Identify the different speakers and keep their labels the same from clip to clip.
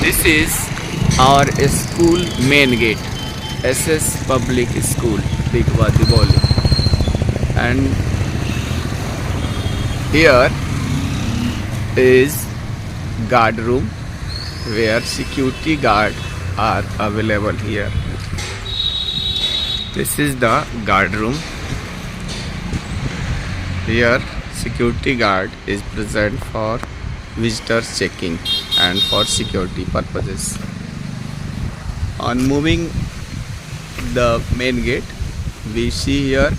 Speaker 1: This is our school main gate, SS Public School, Dikwa Diboli. And here is guard room where security guard are available here. This is the guard room. Here security guard is present for visitors checking and for security purposes. On moving the main gate, we see here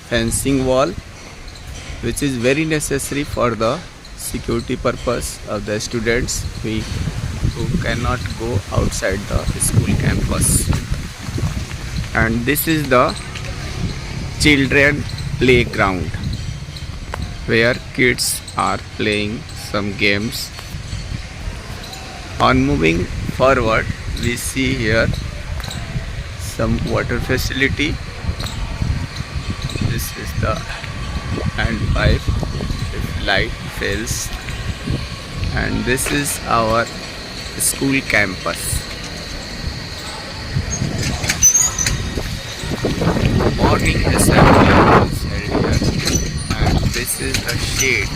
Speaker 1: fencing wall, which is very necessary for the security purpose of the students who cannot go outside the school campus. And this is the children playground where kids are playing some games. On moving forward, we see here some water facility. This is the hand pipe if light fails, and this is our school campus. Morning assembly is held here, and this is the shade.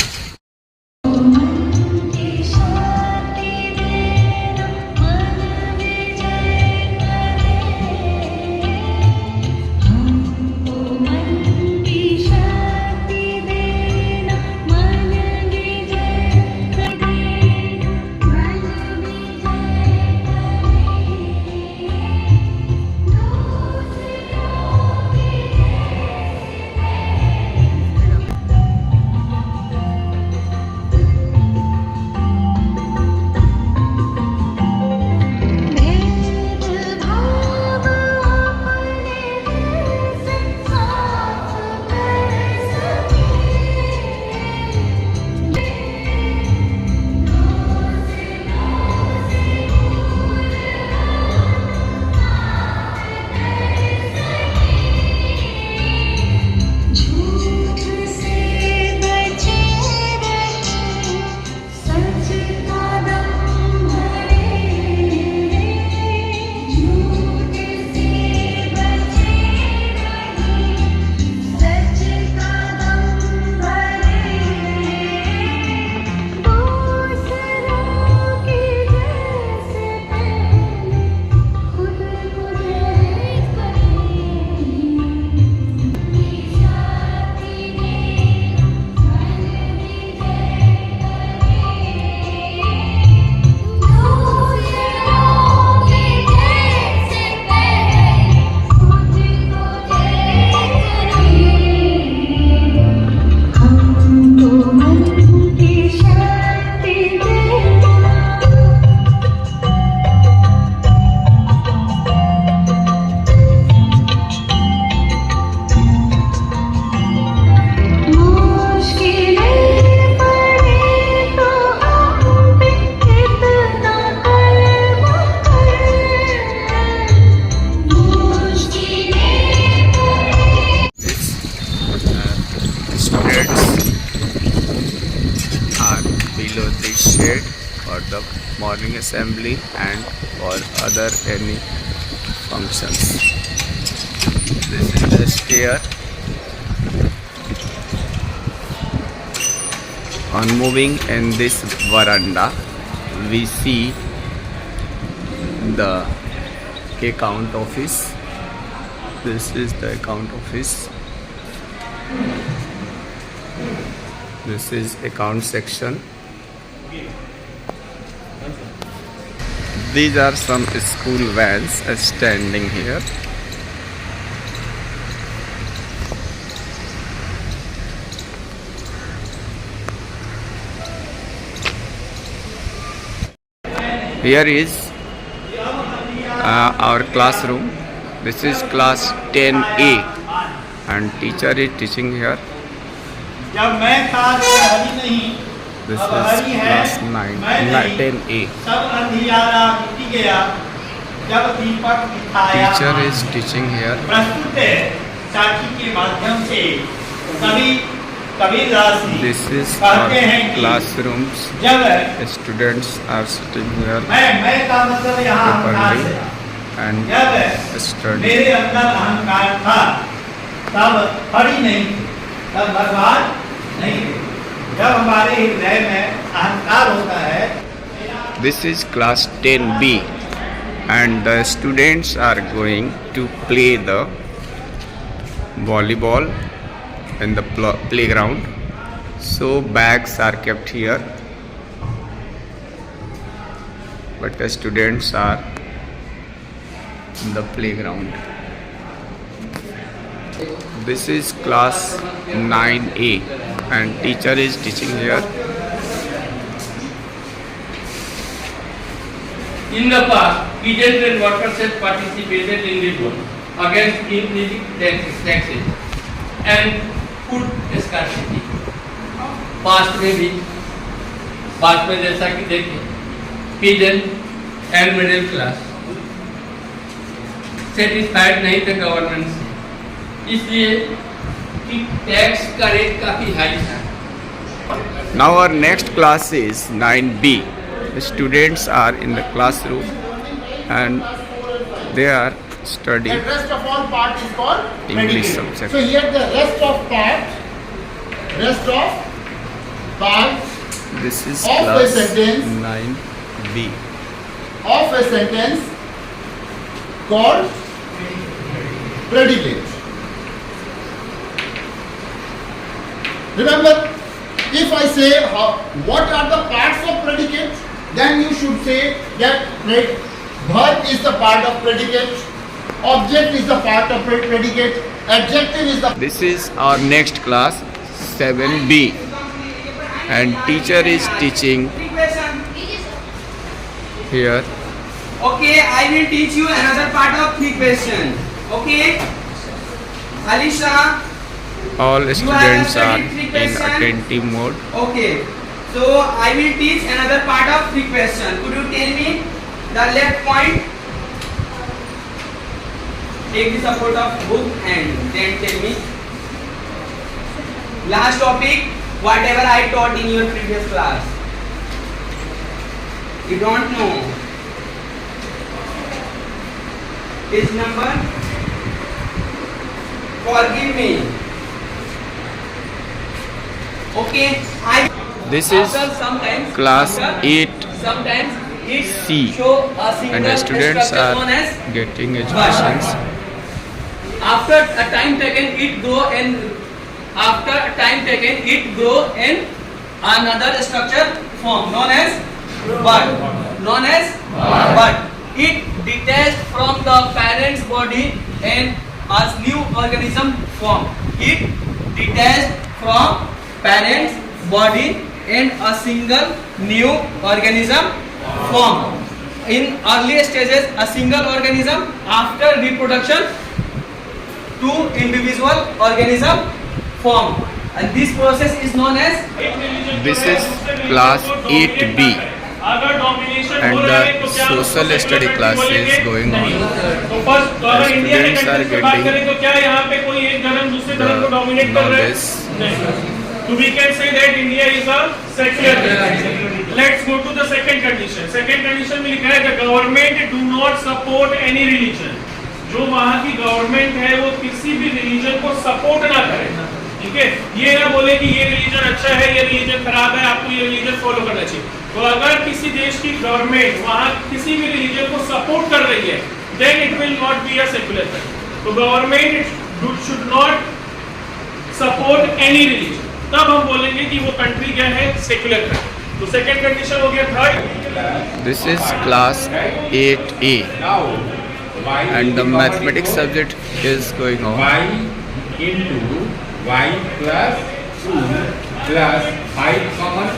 Speaker 1: Below this shade for the morning assembly and for other any functions. This is the stair. On moving in this veranda, we see the account office. This is the account office. This is account section. These are some school vans standing here. Here is our classroom. This is class 10A and teacher is teaching here. This is class 10A. Teacher is teaching here.
Speaker 2: Kabirdas ji
Speaker 1: This is
Speaker 2: कहते
Speaker 1: our
Speaker 2: हैं कि
Speaker 1: classrooms.
Speaker 2: जब
Speaker 1: Students are sitting here
Speaker 2: मैं का मतलब यहाँ अहंकार से
Speaker 1: properly and
Speaker 2: जब
Speaker 1: study.
Speaker 2: मेरे अंदर अहंकार था तब हरि नहीं थी, तब भगवान नहीं थे। जब हमारे हृदय में अहंकार होता है।
Speaker 1: This is class 10B and the students are going to play the volleyball in the playground. So bags are kept here, but the students are in the playground. This is class 9A and teacher is teaching here.
Speaker 3: In the past, peasants and workers have participated in revolt against implicit taxes and food scarcity. Past में जैसा कि देखें, peasant and middle class satisfied नहीं थे government से, इसलिए कि tax का रेट काफी हाई था।
Speaker 1: Now our next class is 9B. The students are in the classroom and they are studying
Speaker 4: And rest of all part is called
Speaker 1: English
Speaker 4: predicate.
Speaker 1: subject.
Speaker 4: So here the rest of part
Speaker 1: This is
Speaker 4: of a
Speaker 1: class
Speaker 4: sentence.
Speaker 1: 9B.
Speaker 4: of a sentence called predicate. Remember, if I say what are the parts of predicate, then you should say that verb is the part of predicate, object is the part of predicate, adjective is the.
Speaker 1: This is our next class 7B and teacher is teaching here.
Speaker 5: Okay, I will teach you another part of frequency. Okay, Alisha.
Speaker 1: All students are
Speaker 5: studied
Speaker 1: in
Speaker 5: frequency?
Speaker 1: attentive mode.
Speaker 5: Okay, so I will teach another part of frequency. Could you tell me the left point? Take the support of book and then tell me. Last topic, whatever I taught in your previous class. You don't know. Page number. Forgive me. Okay,
Speaker 1: This is
Speaker 5: after sometimes
Speaker 1: class
Speaker 5: after
Speaker 1: 8C
Speaker 5: it show a single
Speaker 1: and the students
Speaker 5: structure known
Speaker 1: are
Speaker 5: as
Speaker 1: getting educations.
Speaker 5: after a time taken it grow in after a time taken it grow in another structure form known as bud. It detached from the parent's body and as new organism form. It detached from parent's body and a single new organism form. In early stages, a single organism. After reproduction, two individual organism form. And this process is known as.
Speaker 1: This is class 8B and the social study class is going on.
Speaker 6: तो first अगर India के
Speaker 1: students are
Speaker 6: countries की बात
Speaker 1: getting
Speaker 6: करें तो क्या यहाँ पे कोई एक धर्म दूसरे धर्म को
Speaker 1: the
Speaker 6: डोमिनेट कर रहा है?
Speaker 1: knowledge.
Speaker 6: नहीं. So we can say that India is a secular country. Let's go to the second condition. Second condition में लिखा है the government do not support any religion. जो वहाँ की गवर्नमेंट है वो किसी भी रिलीजन को सपोर्ट ना करे. ठीक है, ये ना बोले कि ये रिलीजन अच्छा है ये रिलीजन खराब है आपको ये रिलीजन फॉलो करना चाहिए. तो अगर किसी देश की गवर्नमेंट वहाँ किसी भी रिलीजन को सपोर्ट कर रही है then it will not be a secular country. तो government should not support any religion. तब हम बोलेंगे कि वो कंट्री क्या है सेक्युलर कंट्री. तो सेकंड कंडीशन हो गया. Third,
Speaker 1: This is class 8A and the mathematics subject is going on.
Speaker 7: y into y plus 2 plus 5 common.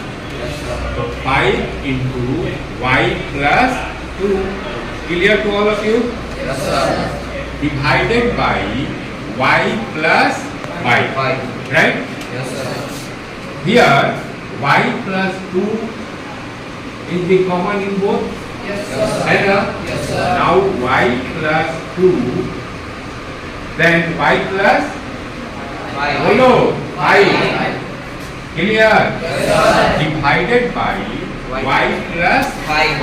Speaker 7: So 5 into y plus 2. Clear to all of you? Yes, sir. Divided by y plus 5. Right? Yes, sir. Here y plus 2 is the common in both. Yes, sir. Yes, sir. Now y plus 2, then y plus 5. Oh no, 5. Clear? Divided by y plus 5.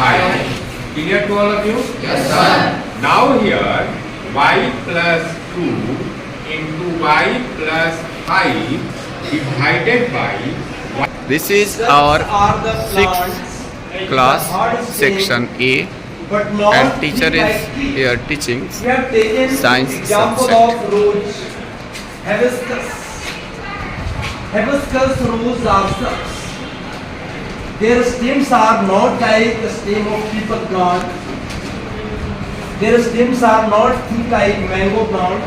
Speaker 7: Clear to all of you?
Speaker 5: Yes, sir.
Speaker 7: Now here y plus 2 into y plus 5 divided by y.
Speaker 1: This is our 6th class, section A, and teacher is here teaching
Speaker 8: We have taken
Speaker 1: science
Speaker 8: example
Speaker 1: subject.
Speaker 8: of roach, hibiscus. Hibiscus roots are sucks. Their stems are not like the stem of people plant. Their stems are not thick like mango plant.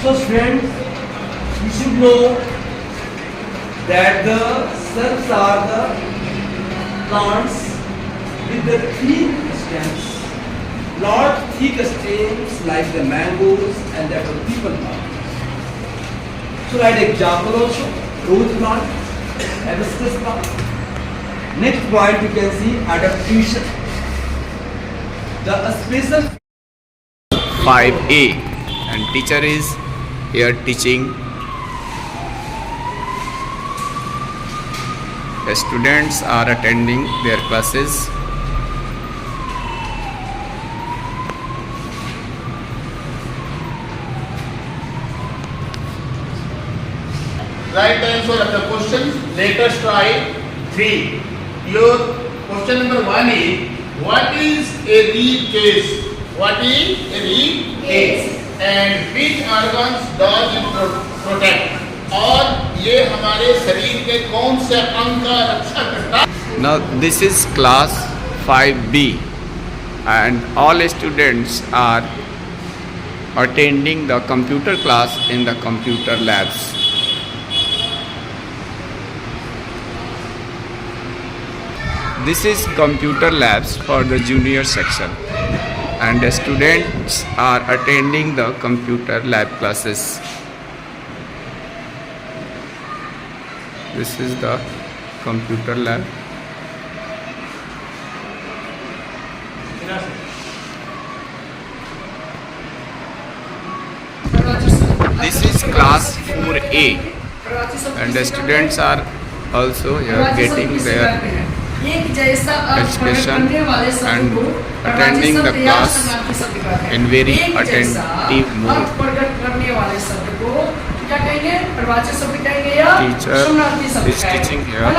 Speaker 8: So friends, you should know that the sucks are the plants with the thin stems, not thick stems like the mangoes and that of people plant. So write example also, rose plant, hibiscus plant. Next point you can see adaptation. The special
Speaker 1: 5A, and teacher is here teaching. The students are attending their classes.
Speaker 4: Write the answer of the question. Let us try 3. Your question number 1 is, what is a rib case? What is a rib case? And which organs does it protect? और ये हमारे शरीर के कौन से अंग का रक्षा करता है?
Speaker 1: Now this is class 5B, and all students are attending the computer class in the computer labs. This is computer labs for the junior section, and the students are attending the computer lab classes. This is the computer lab. This is class 4A, and the students are also here getting their education and attending the class in very attentive mode. Teacher is teaching here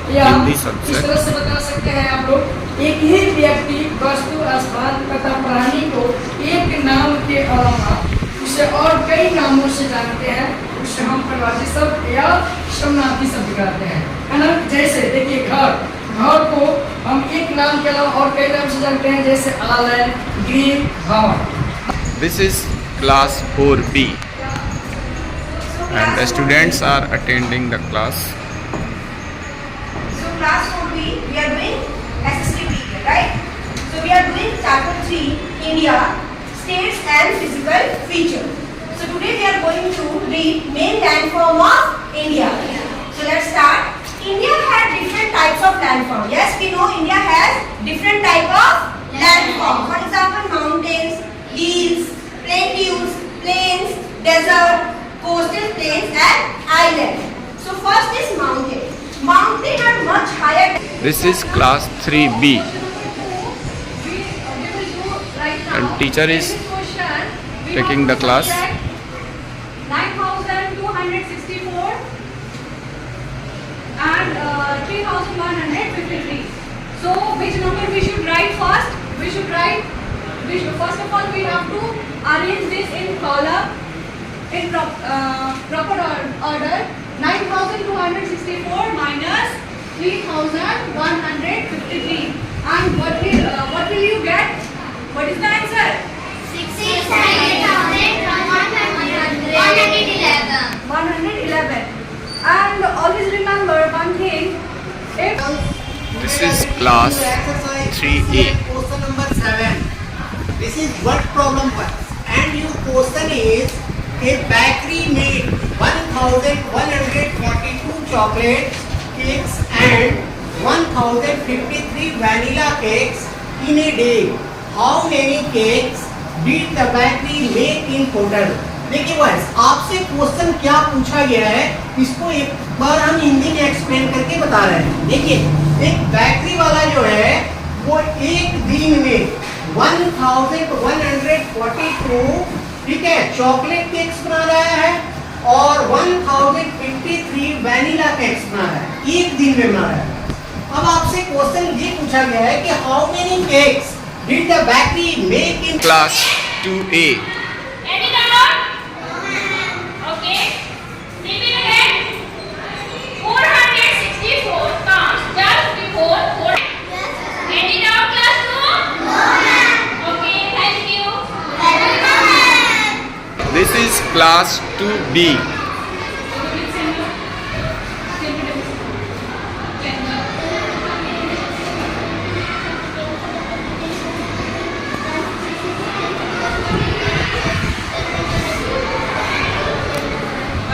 Speaker 1: Hindi
Speaker 9: इस
Speaker 1: subject.
Speaker 9: तरह से बता सकते हैं आप लोग, एक ही व्यक्ति वस्तु स्थान तथा प्राणी को एक नाम के अलावा उसे और कई नामों से जानते हैं, उसे हम परिभाषित शब्द या समानार्थी शब्द कहते हैं, है ना। जैसे देखिए घर को हम एक नाम के अलावा और कई नाम से जानते हैं, जैसे आलय, गृह, भवन।
Speaker 1: This is class 4B, and the students are attending the class.
Speaker 10: So class 4B, we are doing SST period, right? So we are doing chapter 3, India, states and physical features. So today we are going to read main landform of India. So let's start. India had different types of landform. Yes, we know India has different type of landform. For example, mountains, hills, plateaus, plains, desert, coastal plains and islands. So first is mountain. Mountain are much higher.
Speaker 1: This is class 3B, and teacher is taking the class.
Speaker 10: 9,264 and 3,153. So which number we should write first? First of all we have to arrange this in column in proper order. 9,264 minus 3,153. And what will you get? What is the answer? 111. And always remember one thing. If
Speaker 1: This is class 3A.
Speaker 11: Question number 7. This is what problem was. And your question is, a bakery made 1,142 chocolate cakes and 1,053 vanilla cakes in a day. How many cakes did the bakery make in total? देखिए बस आपसे question क्या पूछा गया है, इसको एक बार हम हिंदी में एक्सप्लेन करके बता रहे हैं। देखिए एक बेकरी वाला जो है वो एक दिन में 1142, ठीक है, चॉकलेट केक्स बना रहा है और 1053 वैनिला केक्स बना रहा है, एक दिन में बना रहा है। अब आपसे क्वेश्चन ये पूछा गया है कि how many cakes did the bakery make in
Speaker 1: Class 2A.
Speaker 12: Any doubt? Okay. Repeat again. 464 comes just before 4. Any doubt, class 2? No, ma'am. Okay, thank you.
Speaker 1: This is Class 2B.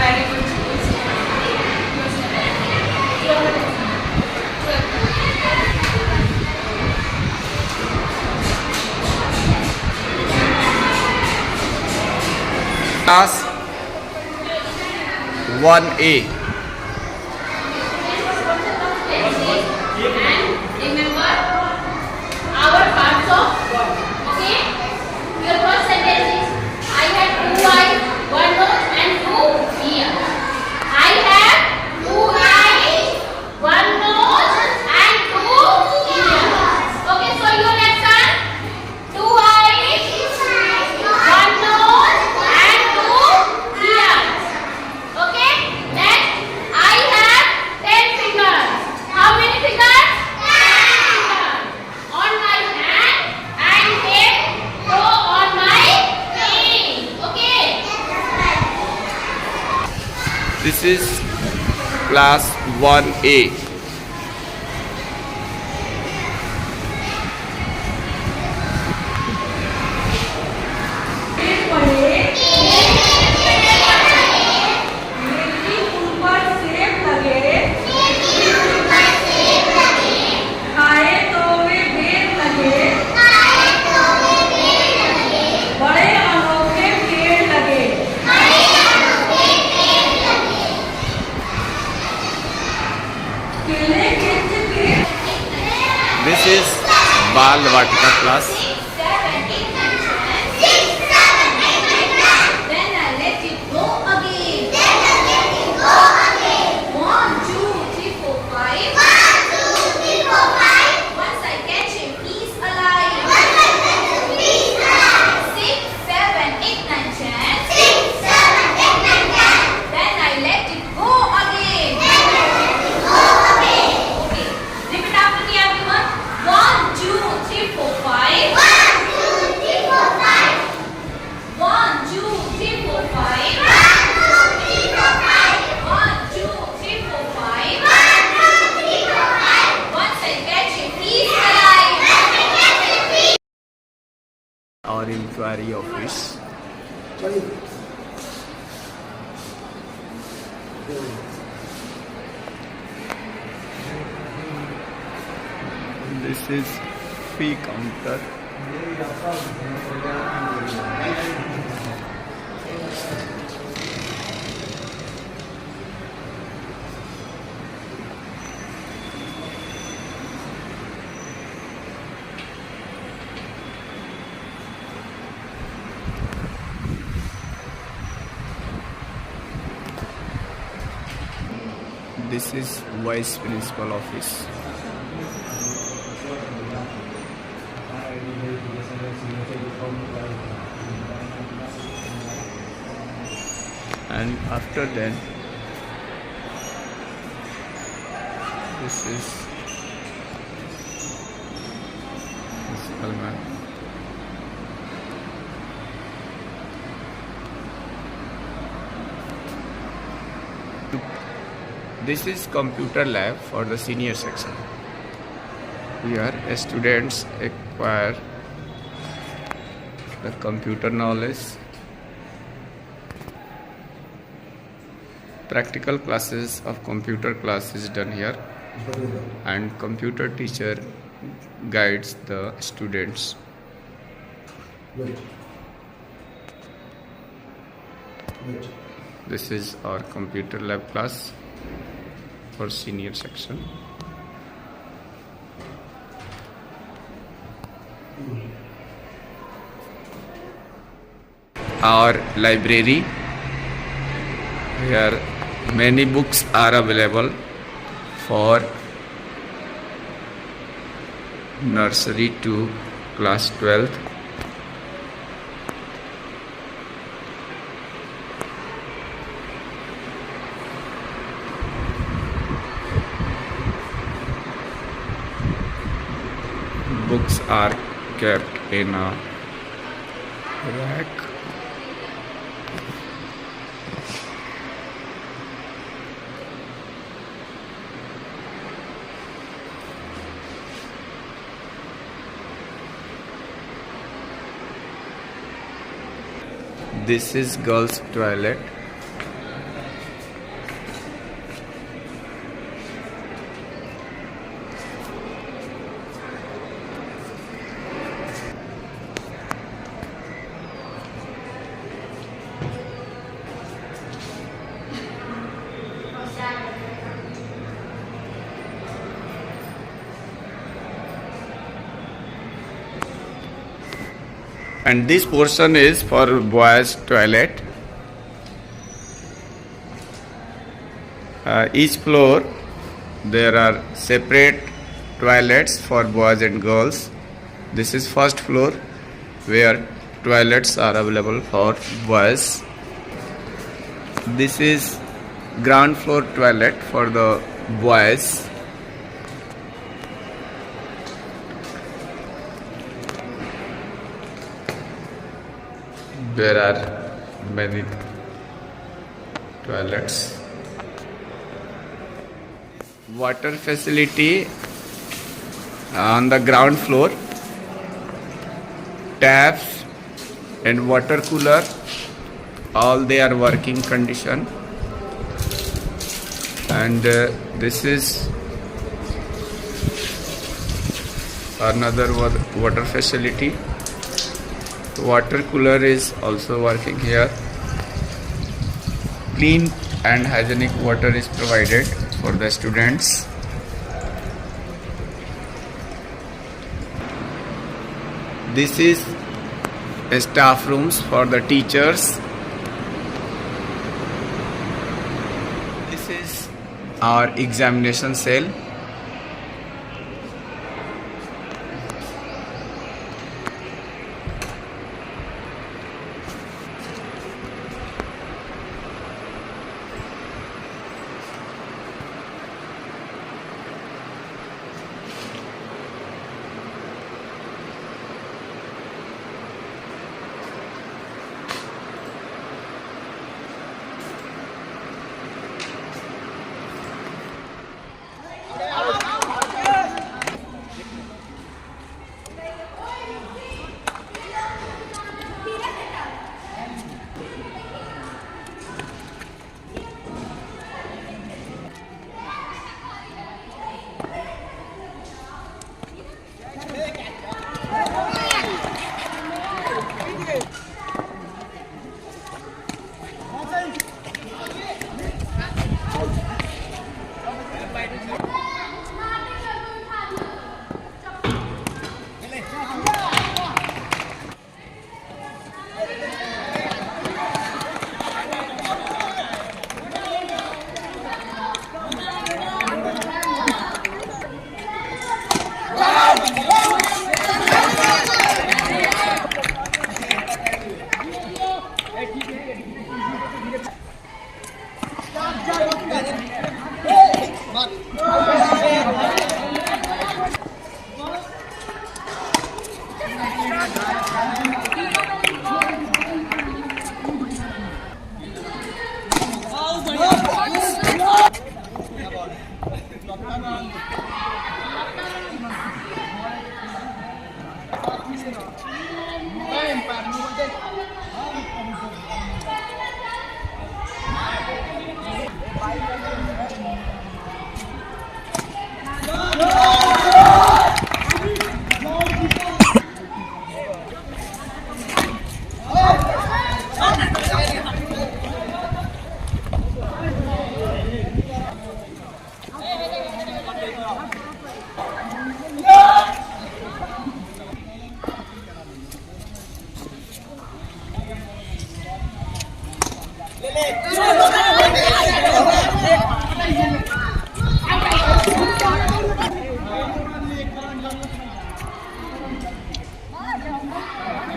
Speaker 12: Very good.
Speaker 1: Class 1A.
Speaker 12: And remember our parts of body. Okay? Your first sentence is I have 2 eyes, 1 nose and 2 ears. I have 2 eyes, 1 nose and 2 ears. Okay, so your lesson 2 eyes, 1 nose and 2 ears. Okay? Next, I have 10 fingers. How many fingers? 10. On my hand and 10 toe on my feet. Okay?
Speaker 1: This is Class 1A. This is Bal Vatika class.
Speaker 12: 6, 7, 8, 9, 10. Then I let it go again. 1, 2, 3, 4, 5. Once I catch him, he's alive. 6, 7, 8, 9, 10. Then I let it go again. Okay. Repeat after me, everyone. 1, 2, 3, 4, 5. 1, 2, 3, 4, 5. 1, 2, 3, 4, 5. Once I catch him, he's alive.
Speaker 1: Our inquiry office. This is fee counter. This is Vice Principal office. And after that, this is Principal ma'am. This is computer lab for the senior section. Here students acquire the computer knowledge. Practical classes of computer class is done here, and computer teacher guides the students. This is our computer lab class for senior section. Our library, where many books are available for nursery to class 12th. Books are kept in a rack. This is girls' toilet. And this portion is for boys' toilet. Each floor there are separate toilets for boys and girls. This is first floor where toilets are available for boys. This is ground floor toilet for the boys. There are many toilets. Water facility on the ground floor. Taps and water cooler, all they are working condition. And this is another water facility. Water cooler is also working here. Clean and hygienic water is provided for the students. This is staff rooms for the teachers. This is our examination cell.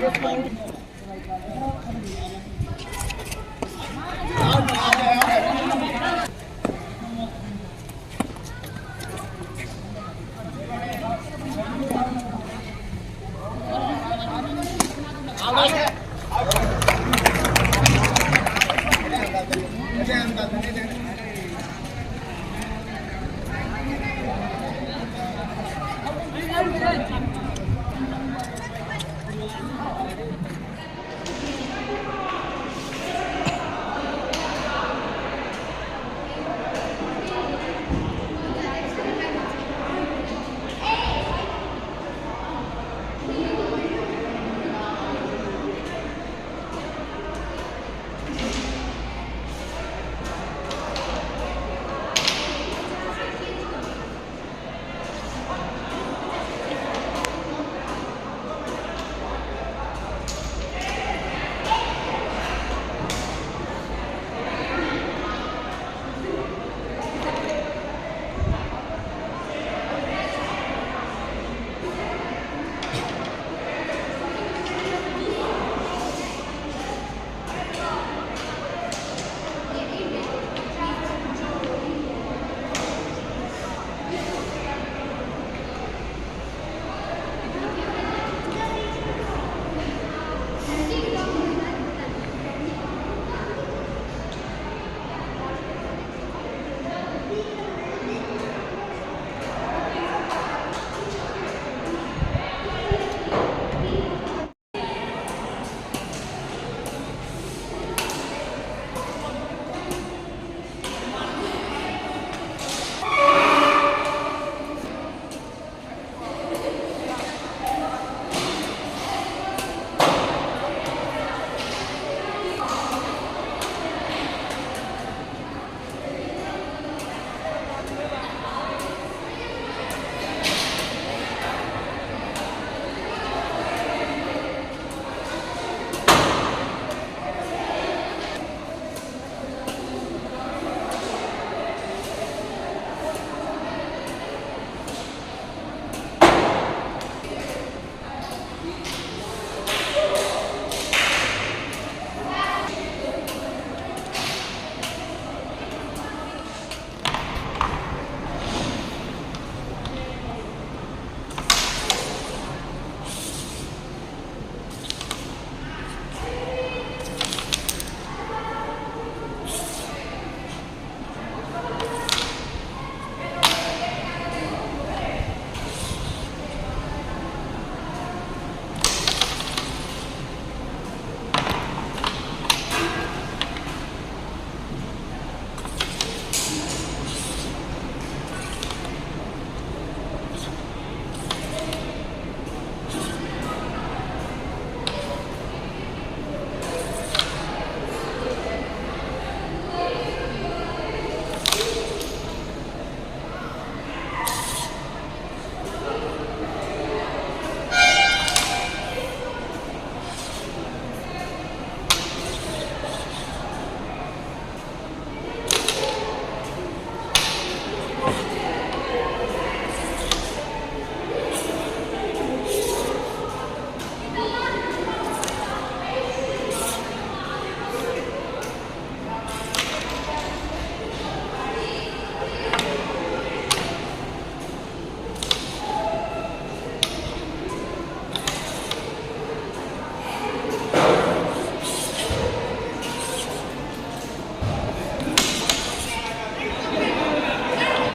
Speaker 9: just want to know.